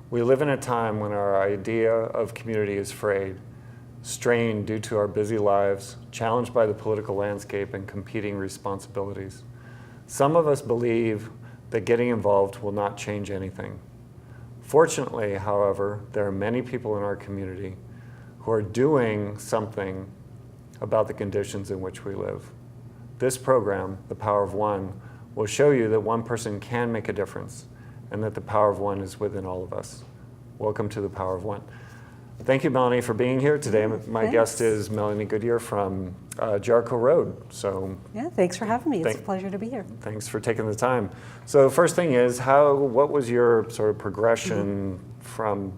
We live in a time when our idea of community is frayed, strained due to our busy lives, challenged by the political landscape and competing responsibilities. Some of us believe that getting involved will not change anything. Fortunately, however, there are many people in our community who are doing something about the conditions in which we live. This program, The Power of One, will show you that one person can make a difference and that the power of one is within all of us. Welcome to The Power of One. Thank you, Melanie, for being here today. My guest is Melanie Goodyear from Jericho Road. Yeah, thanks for having me. It's a pleasure to be here. Thanks for taking the time. So first thing is, what was your sort of progression from,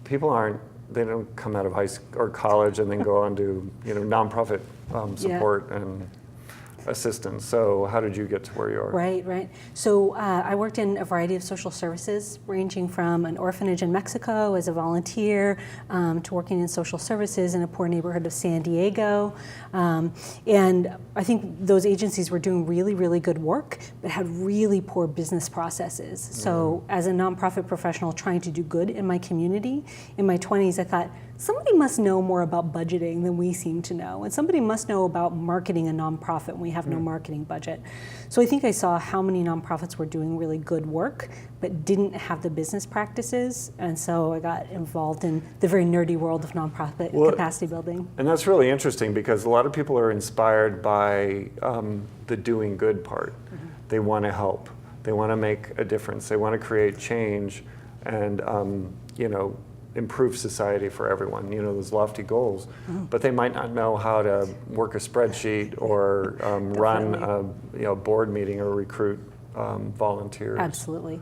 people they don't come out of high school or college and then go on to, nonprofit support and assistance. So how did you get to where you are? Right. So I worked in a variety of social services, ranging from an orphanage in Mexico as a volunteer to working in social services in a poor neighborhood of San Diego. And I think those agencies were doing really, really good work, but had really poor business processes. So as a nonprofit professional trying to do good in my community, in my 20s, I thought, somebody must know more about budgeting than we seem to know, and somebody must know about marketing a nonprofit when we have no marketing budget. So I think I saw how many nonprofits were doing really good work, but didn't have the business practices, and so I got involved in the very nerdy world of nonprofit capacity building. And that's really interesting because a lot of people are inspired by the doing good part. They want to help. They want to make a difference. They want to create change and, improve society for everyone, those lofty goals. But they might not know how to work a spreadsheet or run a board meeting or recruit volunteers. Absolutely.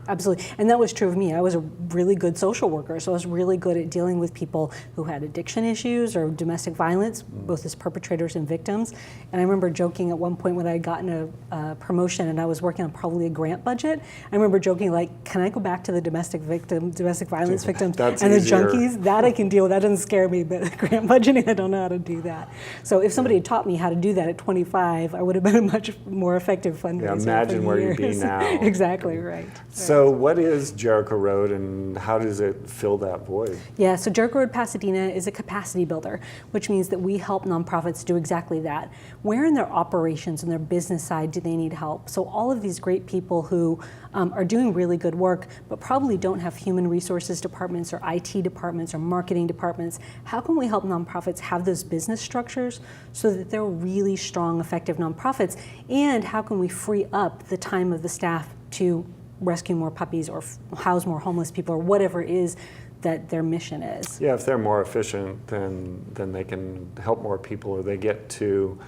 And that was true of me. I was a really good social worker, so I was really good at dealing with people who had addiction issues or domestic violence, both as perpetrators and victims. And I remember joking at one point when I had gotten a promotion and I was working on probably a grant budget, I remember joking like, can I go back to the domestic violence victims That's and easier. The junkies? That I can deal with. That doesn't scare me, but grant budgeting, I don't know how to do that. So if somebody had taught me how to do that at 25, I would have been a much more effective fundraiser. Yeah, imagine where you'd be now. Exactly right. So what is Jericho Road and how does it fill that void? Yeah, so Jericho Road Pasadena is a capacity builder, which means that we help nonprofits do exactly that. Where in their operations and their business side do they need help? So all of these great people who are doing really good work, but probably don't have human resources departments or IT departments or marketing departments, how can we help nonprofits have those business structures so that they're really strong, effective nonprofits? And how can we free up the time of the staff to rescue more puppies or house more homeless people or whatever it is that their mission is? Yeah, if they're more efficient, then they can help more people or they get to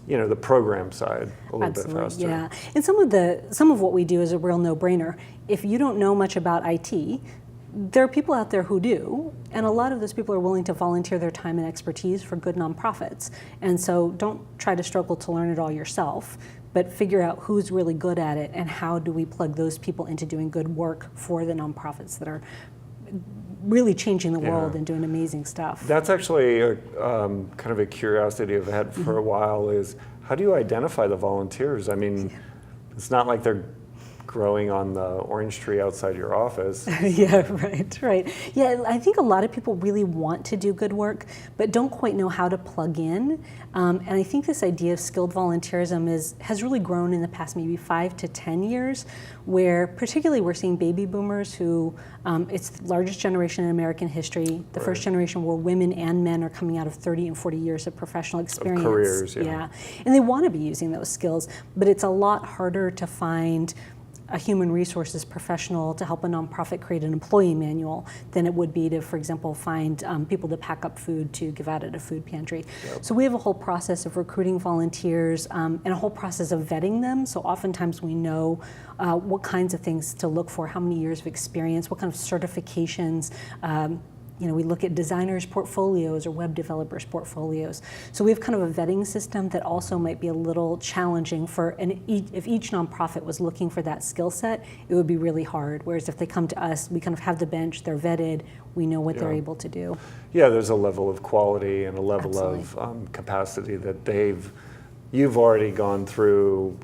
the program side a little bit faster. Yeah, and some of what we do is a real no-brainer. If you don't know much about IT, there are people out there who do, and a lot of those people are willing to volunteer their time and expertise for good nonprofits. And so don't try to struggle to learn it all yourself, but figure out who's really good at it and how do we plug those people into doing good work for the nonprofits that are really changing the world and doing amazing stuff. That's actually kind of a curiosity I've had for a while is how do you identify the volunteers? I mean, it's not like they're growing on the orange tree outside your office. Yeah, right. Yeah, I think a lot of people really want to do good work, but don't quite know how to plug in. And I think this idea of skilled volunteerism has really grown in the past maybe 5 to 10 years, where particularly we're seeing baby boomers who, it's the largest generation in American history, the first generation where women and men are coming out of 30 and 40 years of professional experience. Of careers, yeah. And they want to be using those skills, but it's a lot harder to find a human resources professional to help a nonprofit create an employee manual than it would be to, for example, find people to pack up food to give out at a food pantry. Yep. So we have a whole process of recruiting volunteers and a whole process of vetting them. So oftentimes we know what kinds of things to look for, how many years of experience, what kind of certifications. We look at designers' portfolios or web developers' portfolios. So we have kind of a vetting system that also might be a little challenging if each nonprofit was looking for that skill set, it would be really hard. Whereas if they come to us, we kind of have the bench, they're vetted, we know what they're able to do. Yeah, there's a level of quality and a level of capacity that you've already gone through,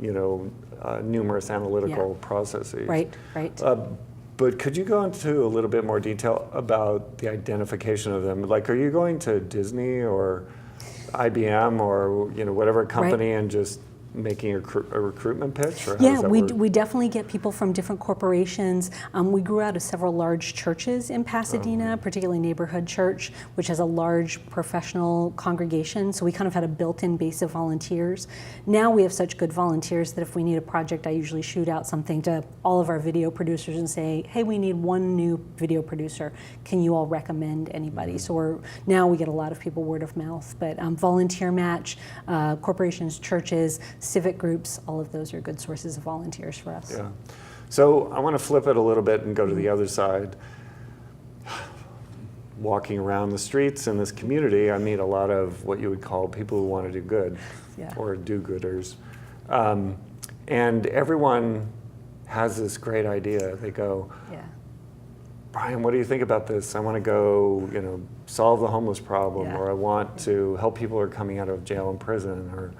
numerous analytical processes. Right. But could you go into a little bit more detail about the identification of them? Like, are you going to Disney or IBM or whatever company and just making a recruitment pitch? Or how does that work? We definitely get people from different corporations. We grew out of several large churches in Pasadena, particularly Neighborhood Church, which has a large professional congregation. So we kind of had a built-in base of volunteers. Now we have such good volunteers that if we need a project, I usually shoot out something to all of our video producers and say, hey, we need one new video producer. Can you all recommend anybody? So now we get a lot of people word of mouth. But volunteer match, corporations, churches, civic groups, all of those are good sources of volunteers for us. Yeah. So I want to flip it a little bit and go to the other side. Walking around the streets in this community, I meet a lot of what you would call people who want to do good or do-gooders. And everyone has this great idea. They go, Brian, what do you think about this? I want to go, solve the homeless problem, or I want to help people who are coming out of jail and prison, or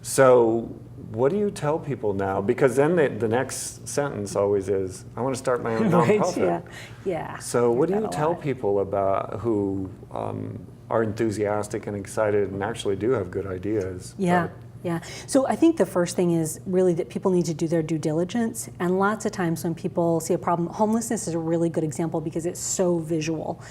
so what do you tell people now? Because then the next sentence always is, I want to start my own nonprofit. So what do you tell people about who are enthusiastic and excited and actually do have good ideas? So I think the first thing is really that people need to do their due diligence. And lots of times when people see a problem, homelessness is a really good example because it's so visual.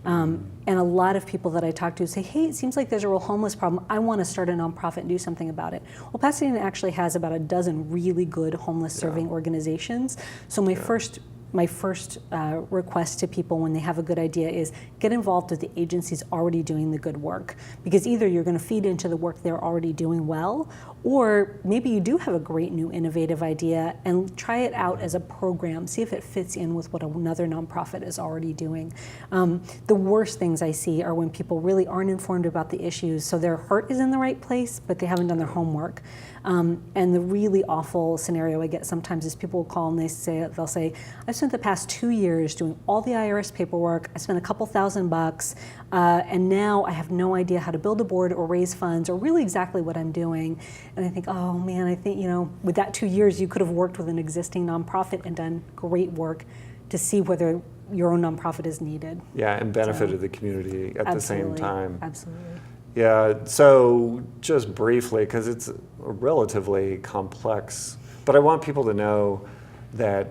And a lot of people that I talk to say, hey, it seems like there's a real homeless problem. I want to start a nonprofit and do something about it. Well, Pasadena actually has about a dozen really good homeless serving organizations. So my first request to people when they have a good idea is get involved with the agencies already doing the good work, because either you're going to feed into the work they're already doing well, or maybe you do have a great new innovative idea and try it out as a program, see if it fits in with what another nonprofit is already doing. The worst things I see are when people really aren't informed about the issues, so their heart is in the right place, but they haven't done their homework. And the really awful scenario I get sometimes is people will call and they'll say, I've spent the past 2 years doing all the IRS paperwork, I spent a couple $1,000, and now I have no idea how to build a board or raise funds or really exactly what I'm doing. And I think, oh man, I think, with that 2 years, you could have worked with an existing nonprofit and done great work to see whether your own nonprofit is needed. Yeah, and benefited the community at the same time. Absolutely. Yeah, so just briefly, because it's relatively complex, but I want people to know that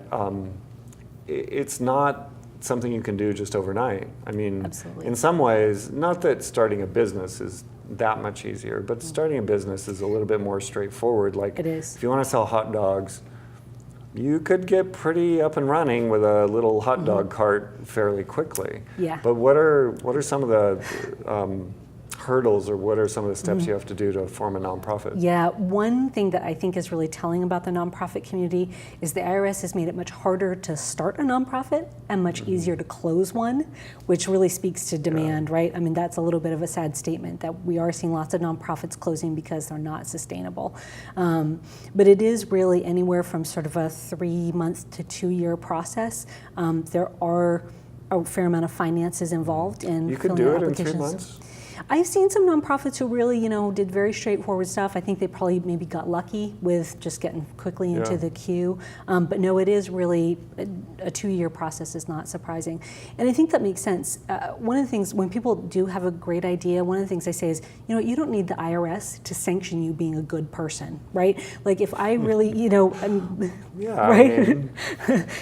it's not something you can do just overnight. I mean, in some ways, not that starting a business is that much easier, but starting a business is a little bit more straightforward. Like, it is. If you want to sell hot dogs, you could get pretty up and running with a little hot dog cart fairly quickly. Yeah. But what are some of the hurdles, or what are some of the steps you have to do to form a nonprofit? Yeah, one thing that I think is really telling about the nonprofit community is the IRS has made it much harder to start a nonprofit and much easier to close one, which really speaks to demand, right? I mean, that's a little bit of a sad statement that we are seeing lots of nonprofits closing because they're not sustainable. But it is really anywhere from sort of a 3-month to 2-year process. There are a fair amount of finances involved in You could filling do out it in applications. 3 months? I've seen some nonprofits who really, did very straightforward stuff. I think they probably maybe got lucky with just getting quickly into the queue. But no, it is really a 2-year process is not surprising. And I think that makes sense. One of the things, when people do have a great idea, one of the things I say is, you don't need the IRS to sanction you being a good person, right? Like if I really, right? I mean,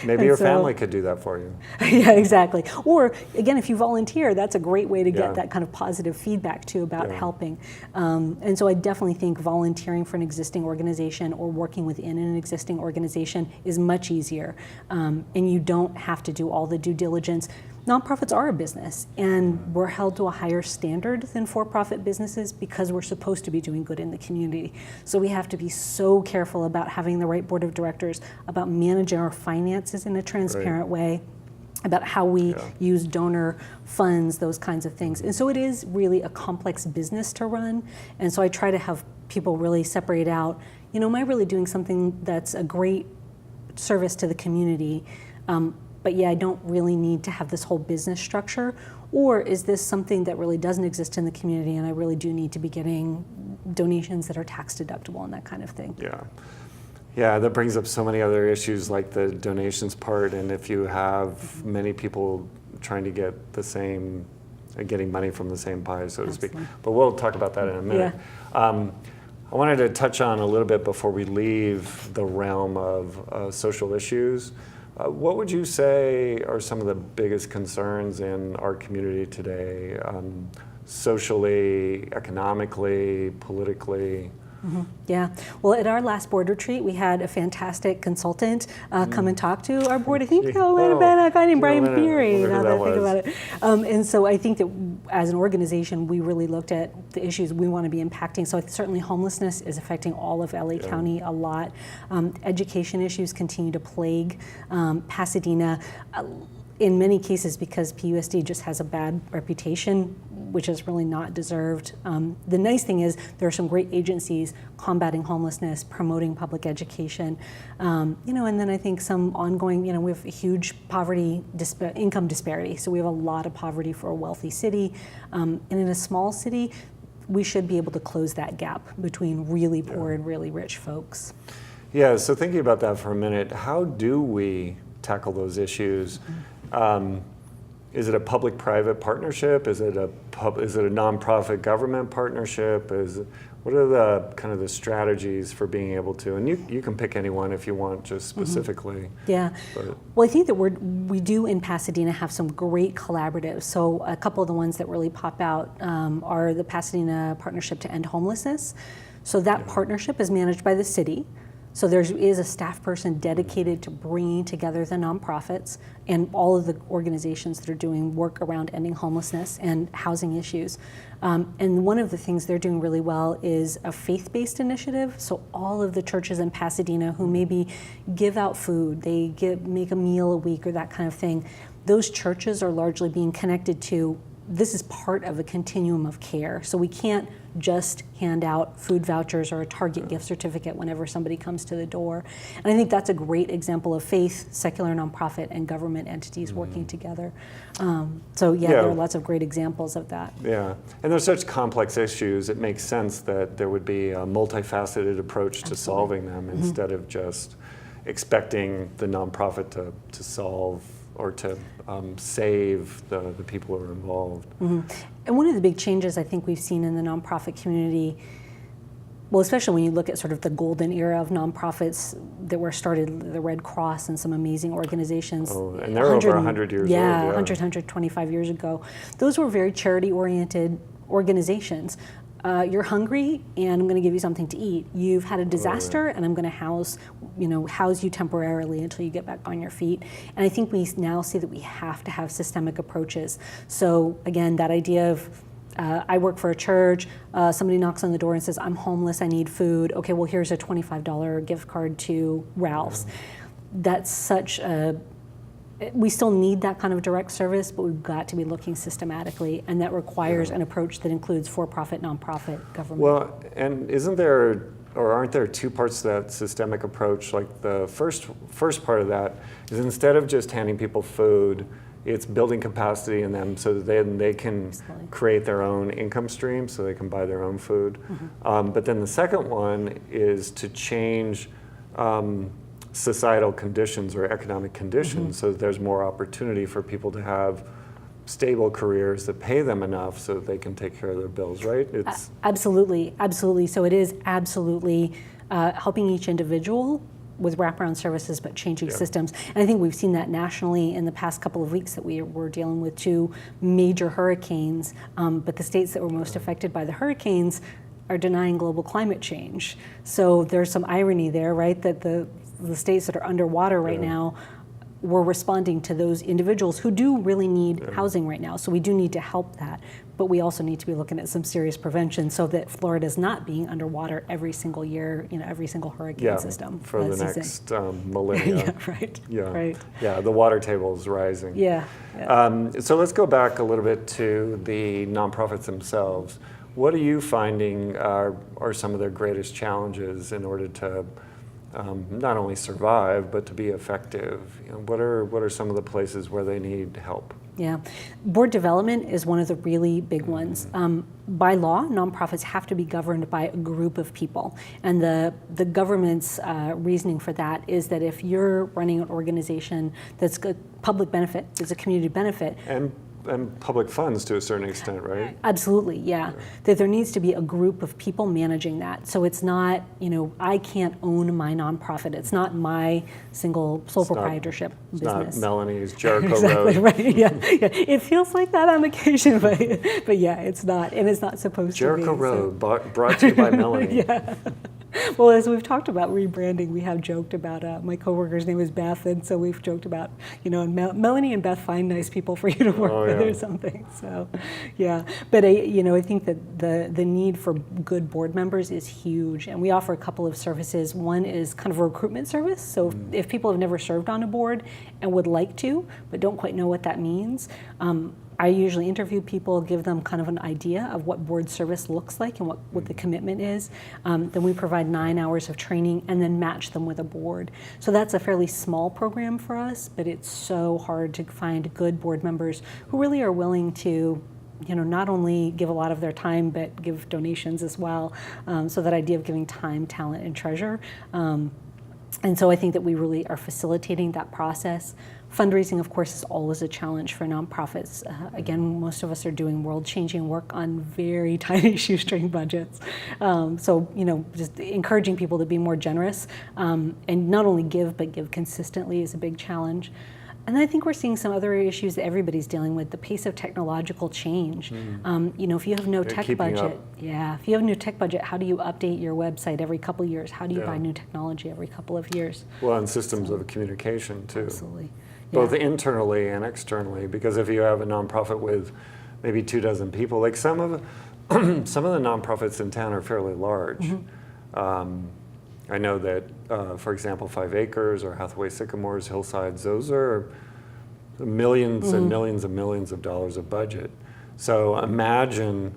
maybe your family could do that for you. Yeah, exactly. Or again, if you volunteer, that's a great way to get that kind of positive feedback too about helping. And so I definitely think volunteering for an existing organization or working within an existing organization is much easier. And you don't have to do all the due diligence. Nonprofits are a business, and we're held to a higher standard than for-profit businesses because we're supposed to be doing good in the community. So we have to be so careful about having the right board of directors, about managing our finances in a transparent way, about how we use donor funds, those kinds of things. And so it is really a complex business to run. And so I try to have people really separate out, am I really doing something that's a great service to the community? But I don't really need to have this whole business structure. Or is this something that really doesn't exist in the community and I really do need to be getting donations that are tax deductible and that kind of thing? Yeah. Yeah, that brings up so many other issues like the donations part, and if you have many people trying to get the same, getting money from the same pie, so to speak. But we'll talk about that in a minute. I wanted to touch on a little bit before we leave the realm of social issues. What would you say are some of the biggest concerns in our community today, socially, economically, politically? Yeah. Well, at our last board retreat, we had a fantastic consultant come and talk to our board. I think it might have been a guy named Brian Biery, now that I think about it. And so I think that as an organization, we really looked at the issues we want to be impacting. So certainly homelessness is affecting all of LA County a lot. Education issues continue to plague Pasadena. In many cases, because PUSD just has a bad reputation, which is really not deserved. The nice thing is there are some great agencies combating homelessness, promoting public education, and then I think some ongoing, we have a huge poverty, income disparity. So we have a lot of poverty for a wealthy city. And in a small city, we should be able to close that gap between really poor and really rich folks. Yeah, so thinking about that for a minute, how do we tackle those issues? Is it a public-private partnership? Is it a nonprofit government partnership? What are the kind of the strategies for being able to? And you can pick any one if you want, just specifically. Yeah. Well, I think that we do in Pasadena have some great collaboratives. So a couple of the ones that really pop out are the Pasadena Partnership to End Homelessness. So that partnership is managed by the city. So there is a staff person dedicated to bringing together the nonprofits and all of the organizations that are doing work around ending homelessness and housing issues. And one of the things they're doing really well is a faith-based initiative. So all of the churches in Pasadena who maybe give out food, they make a meal a week or that kind of thing, those churches are largely being connected to, this is part of a continuum of care. So we can't just hand out food vouchers or a Target gift certificate whenever somebody comes to the door. And I think that's a great example of faith, secular nonprofit, and government entities working together. There are lots of great examples of that. Yeah, and there's such complex issues, it makes sense that there would be a multifaceted approach to solving them instead of just expecting the nonprofit to solve or to save the people who are involved. And one of the big changes I think we've seen in the nonprofit community, well, especially when you look at sort of the golden era of nonprofits that were started, the Red Cross and some amazing organizations. Oh, and they're over 100 years old. Yeah, 125 years ago. Those were very charity-oriented organizations. You're hungry, and I'm going to give you something to eat. You've had a disaster, and I'm going to house you temporarily until you get back on your feet. And I think we now see that we have to have systemic approaches. So again, that idea of I work for a church, somebody knocks on the door and says, I'm homeless, I need food. Okay, well, here's a $25 gift card to Ralph's. That's such a we still need that kind of direct service, but we've got to be looking systematically, and that requires an approach that includes for-profit, nonprofit, government. Well, and isn't there, or aren't there two parts to that systemic approach? Like the first part of that is instead of just handing people food, it's building capacity in them so that then they can create their own income stream so they can buy their own food. But then the second one is to change societal conditions or economic conditions so that there's more opportunity for people to have stable careers that pay them enough so that they can take care of their bills, right? It's absolutely. So it is absolutely helping each individual with wraparound services, but changing systems. And I think we've seen that nationally in the past couple of weeks that we were dealing with two major hurricanes, but the states that were most affected by the hurricanes are denying global climate change. So there's some irony there, right? That the states that are underwater right now, we're responding to those individuals who do really need housing right now. So we do need to help that, but we also need to be looking at some serious prevention so that Florida's not being underwater every single year, every single hurricane system. For the next millennia. Right. Yeah, the water table is rising. So let's go back a little bit to the nonprofits themselves. What are you finding are some of their greatest challenges in order to not only survive, but to be effective? What are some of the places where they need help? Yeah. Board development is one of the really big ones. By law, nonprofits have to be governed by a group of people. And the government's reasoning for that is that if you're running an organization that's a public benefit, it's a community benefit. And public funds to a certain extent, right? Absolutely, yeah. That there needs to be a group of people managing that. So it's not, I can't own my nonprofit. It's not my sole proprietorship business. It's not Melanie's Jericho exactly, Road. Right, yeah. It feels like that on occasion, but yeah, it's not, and it's not supposed Jericho to be. Road, brought to you by Melanie. Yeah. Well, as we've talked about rebranding, we have joked about, my coworker's name is Beth, and so we've joked about, and Melanie and Beth find nice people for you to work with or something. So, yeah. But, I think that the need for good board members is huge, and we offer a couple of services. One is kind of a recruitment service. So if people have never served on a board and would like to, but don't quite know what that means, I usually interview people, give them kind of an idea of what board service looks like and what the commitment is. Then we provide 9 hours of training and then match them with a board. So that's a fairly small program for us, but it's so hard to find good board members who really are willing to not only give a lot of their time, but give donations as well. So that idea of giving time, talent, and treasure. And so I think that we really are facilitating that process. Fundraising, of course, is always a challenge for nonprofits. Again, most of us are doing world-changing work on very tiny shoestring budgets. So, just encouraging people to be more generous and not only give, but give consistently is a big challenge. And then I think we're seeing some other issues that everybody's dealing with, the pace of technological change. If you have no tech budget, if you have no tech budget, how do you update your website every couple of years? How do you buy new technology every couple of years? Well, and systems of communication too. Absolutely. Both internally and externally, because if you have a nonprofit with maybe 24 people, like some of the nonprofits in town are fairly large. I know that, for example, 5 Acres or Hathaway Sycamores, Hillsides, those are millions and millions and millions of dollars of budget. So imagine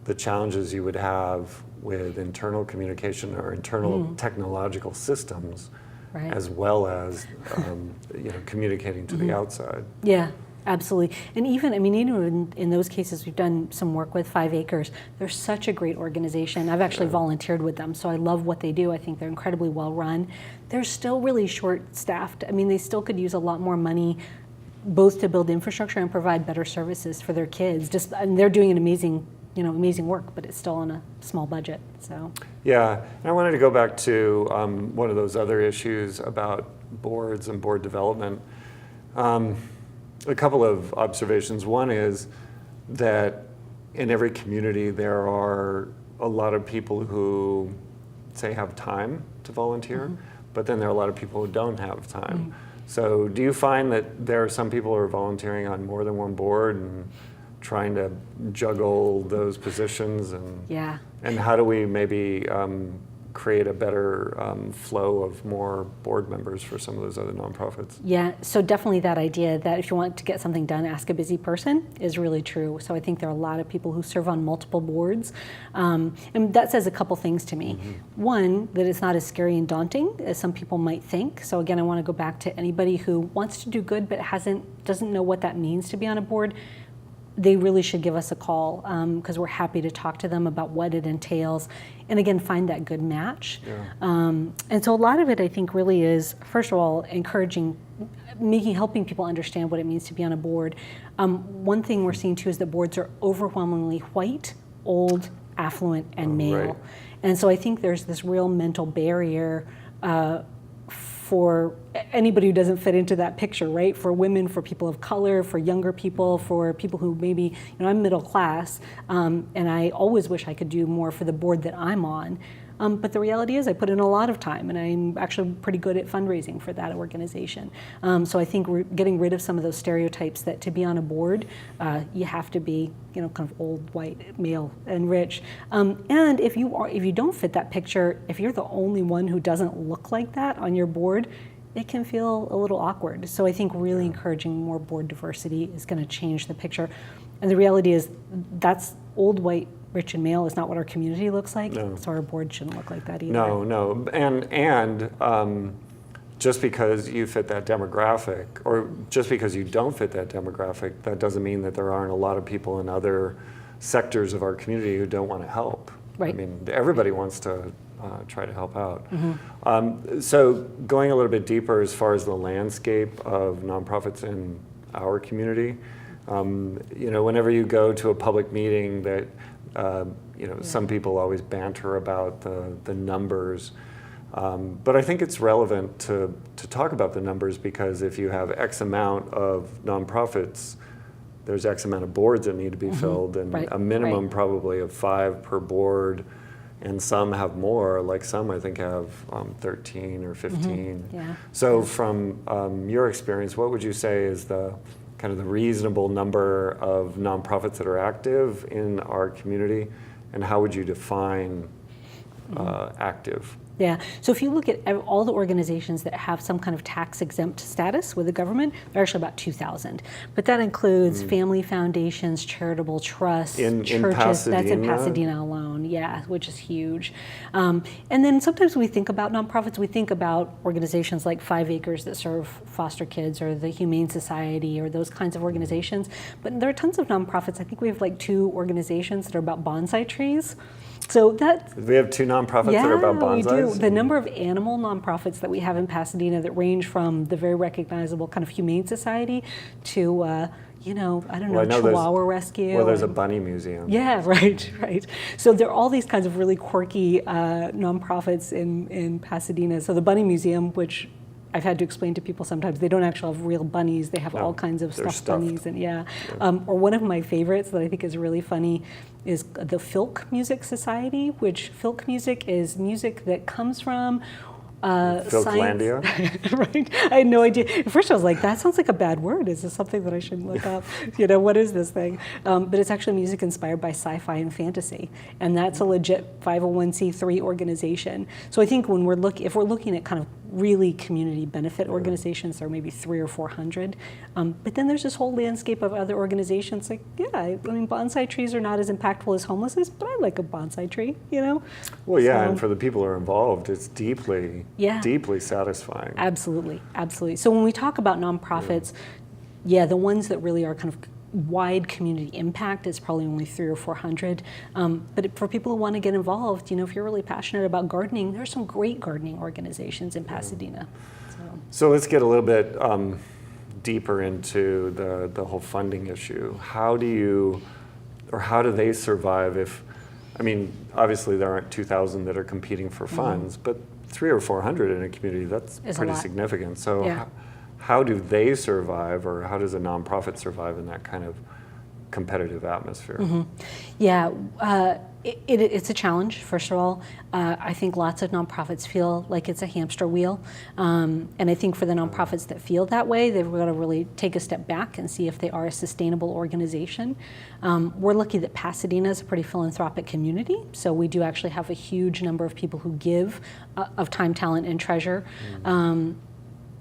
the challenges you would have with internal communication or internal technological systems, as well as communicating to the outside. Yeah, absolutely. And even in those cases, we've done some work with 5 Acres. They're such a great organization. I've actually volunteered with them, so I love what they do. I think they're incredibly well run. They're still really short-staffed. They still could use a lot more money, both to build infrastructure and provide better services for their kids. And they're doing an amazing work, but it's still on a small budget. So. Yeah, and I wanted to go back to one of those other issues about boards and board development. A couple of observations. One is that in every community there are a lot of people who, say, have time to volunteer, but then there are a lot of people who don't have time. So do you find that there are some people who are volunteering on more than one board and trying to juggle those positions? And how do we maybe create a better flow of more board members for some of those other nonprofits? Yeah, so definitely that idea that if you want to get something done, ask a busy person is really true. So I think there are a lot of people who serve on multiple boards. And that says a couple things to me. One, that it's not as scary and daunting as some people might think. So again, I want to go back to anybody who wants to do good but doesn't know what that means to be on a board. They really should give us a call because we're happy to talk to them about what it entails and again find that good match. And so a lot of it I think really is, first of all, helping people understand what it means to be on a board. One thing we're seeing too is that boards are overwhelmingly white, old, affluent, and male. And so I think there's this real mental barrier for anybody who doesn't fit into that picture, right? For women, for people of color, for younger people, for people who maybe, I'm middle class, and I always wish I could do more for the board that I'm on. But the reality is I put in a lot of time and I'm actually pretty good at fundraising for that organization. So I think we're getting rid of some of those stereotypes that to be on a board, you have to be, kind of old, white, male, and rich. And if you don't fit that picture, if you're the only one who doesn't look like that on your board, it can feel a little awkward. So I think really encouraging more board diversity is going to change the picture. And the reality is that's old, white, rich, and male is not what our community looks like. So our board shouldn't look like that either. No. And just because you fit that demographic, or just because you don't fit that demographic, that doesn't mean that there aren't a lot of people in other sectors of our community who don't want to help. Right. I mean, everybody wants to try to help out. So going a little bit deeper as far as the landscape of nonprofits in our community, whenever you go to a public meeting that, some people always banter about the numbers. But I think it's relevant to talk about the numbers, because if you have X amount of nonprofits, there's X amount of boards that need to be filled, and a minimum probably of 5 per board, and some have more, like some I think have 13 or 15. So from your experience, what would you say is the kind of the reasonable number of nonprofits that are active in our community, and how would you define active? Yeah, so if you look at all the organizations that have some kind of tax-exempt status with the government, they're actually about 2,000. But that includes family foundations, charitable trusts, churches. In Pasadena? That's in Pasadena alone, yeah, which is huge. And then sometimes we think about nonprofits, we think about organizations like 5 Acres that serve foster kids, or the Humane Society, or those kinds of organizations. But there are tons of nonprofits. I think we have like 2 organizations that are about bonsai trees. So that we have 2 nonprofits that are about bonsais? We do. The number of animal nonprofits that we have in Pasadena that range from the very recognizable kind of Humane Society to, Chihuahua Rescue. Well, there's a bunny museum. Yeah, right. So there are all these kinds of really quirky nonprofits in Pasadena. So the Bunny Museum, which I've had to explain to people sometimes, they don't actually have real bunnies. They have all kinds of stuffed bunnies. And or one of my favorites that I think is really funny is the Filk Music Society, which Filk music is music that comes from Filklandia? Right. I had no idea. At first I was like, that sounds like a bad word. Is this something that I shouldn't look up? What is this thing? But it's actually music inspired by sci-fi and fantasy. And that's a legit 501c3 organization. So I think if we're looking at kind of really community benefit organizations, there are maybe 300 or 400. But then there's this whole landscape of other organizations like, bonsai trees are not as impactful as homelessness, but I like a bonsai tree, Well, yeah, and for the people who are involved, it's deeply satisfying. Absolutely. So when we talk about nonprofits, the ones that really are kind of wide community impact is probably only 300 or 400. But for people who want to get involved, if you're really passionate about gardening, there's some great gardening organizations in Pasadena. So let's get a little bit deeper into the whole funding issue. How do they survive obviously there aren't 2,000 that are competing for funds, but 300 or 400 in a community, that's pretty significant. So how do they survive, or how does a nonprofit survive in that kind of competitive atmosphere? It's a challenge, first of all. I think lots of nonprofits feel like it's a hamster wheel. And I think for the nonprofits that feel that way, they've got to really take a step back and see if they are a sustainable organization. We're lucky that Pasadena is a pretty philanthropic community. So we do actually have a huge number of people who give of time, talent, and treasure.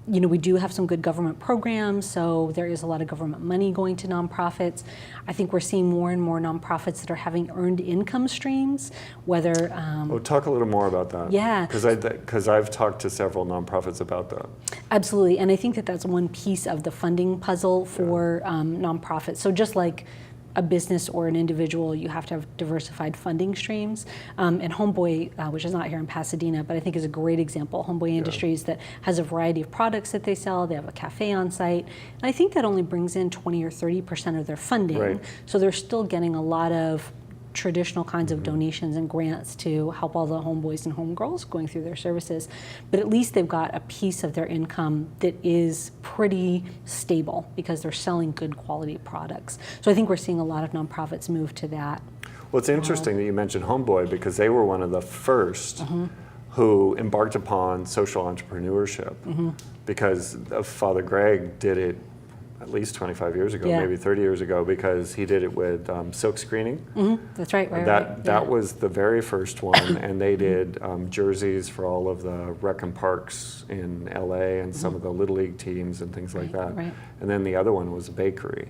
We do have some good government programs, so there is a lot of government money going to nonprofits. I think we're seeing more and more nonprofits that are having earned income streams, whether... talk a little more about that. Yeah. Because I've talked to several nonprofits about that. Absolutely, and I think that's one piece of the funding puzzle for nonprofits. So just like a business or an individual, you have to have diversified funding streams. And Homeboy, which is not here in Pasadena, but I think is a great example, Homeboy Industries, that has a variety of products that they sell. They have a cafe on site. And I think that only brings in 20 or 30% of their funding. Right. So they're still getting a lot of traditional kinds of donations and grants to help all the homeboys and homegirls going through their services. But at least they've got a piece of their income that is pretty stable because they're selling good quality products. So I think we're seeing a lot of nonprofits move to that. Well, it's interesting that you mentioned Homeboy, because they were one of the first who embarked upon social entrepreneurship, because Father Greg did it at least 25 years ago, maybe 30 years ago, because he did it with silk screening. That's right. That was the very first one, and they did jerseys for all of the rec and parks in LA and some of the Little League teams and things like that. Right. And then the other one was a bakery,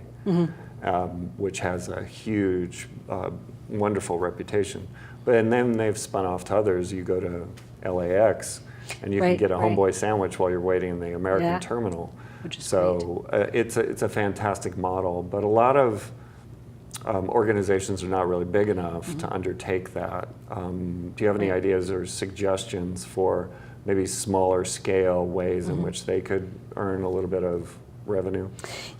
which has a huge, wonderful reputation. And then they've spun off to others. You go to LAX and you can get a homeboy sandwich while you're waiting in the American terminal. Which is so it's a fantastic model, but a lot of organizations are not really big enough to undertake that. Do you have any ideas or suggestions for maybe smaller scale ways in which they could earn a little bit of revenue?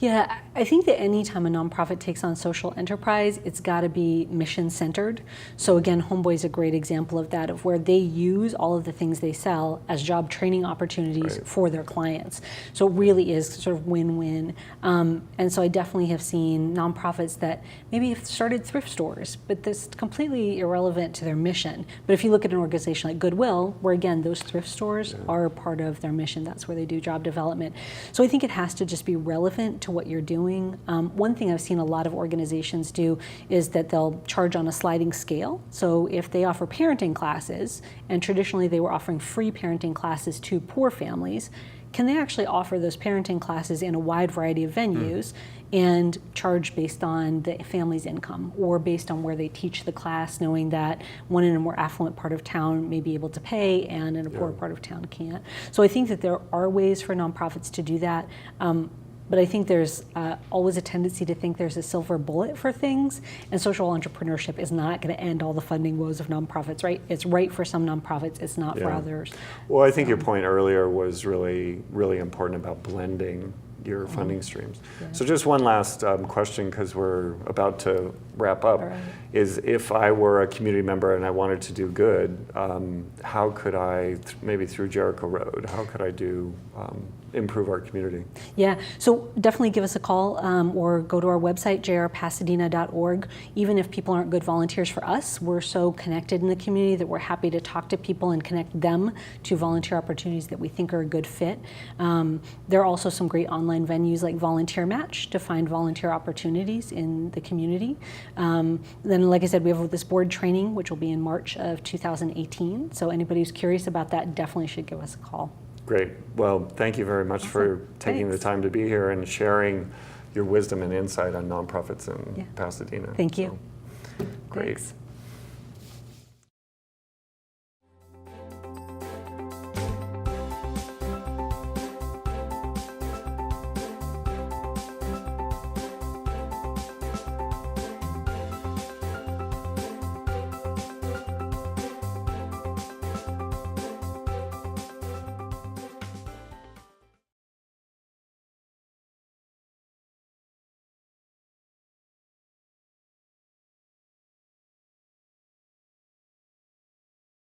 Yeah, I think that anytime a nonprofit takes on social enterprise, it's got to be mission centered. So again, Homeboy's a great example of that, of where they use all of the things they sell as job training opportunities for their clients. So it really is sort of win-win. And so I definitely have seen nonprofits that maybe have started thrift stores, but that's completely irrelevant to their mission. But if you look at an organization like Goodwill, where again, those thrift stores are part of their mission, that's where they do job development. So I think it has to just be relevant to what you're doing. One thing I've seen a lot of organizations do is that they'll charge on a sliding scale. So if they offer parenting classes, and traditionally they were offering free parenting classes to poor families, can they actually offer those parenting classes in a wide variety of venues and charge based on the family's income or based on where they teach the class, knowing that one in a more affluent part of town may be able to pay and in a poor part of town can't. So I think that there are ways for nonprofits to do that. But I think there's always a tendency to think there's a silver bullet for things, and social entrepreneurship is not going to end all the funding woes of nonprofits, right? It's right for some nonprofits, it's not for others. Well, I think your point earlier was really, really important about blending your funding streams. So just one last question, because we're about to wrap up, is if I were a community member and I wanted to do good, how could I, maybe through Jericho Road, how could I do improve our community? Yeah, so definitely give us a call or go to our website, jrpasadena.org. Even if people aren't good volunteers for us, we're so connected in the community that we're happy to talk to people and connect them to volunteer opportunities that we think are a good fit. There are also some great online venues like Volunteer Match to find volunteer opportunities in the community. Then, like I said, we have this board training, which will be in March of 2018. So anybody who's curious about that definitely should give us a call. Great. Well, thank you very much for taking the time to be here and sharing your wisdom and insight on nonprofits in Pasadena. Thank you. So, great. Thanks.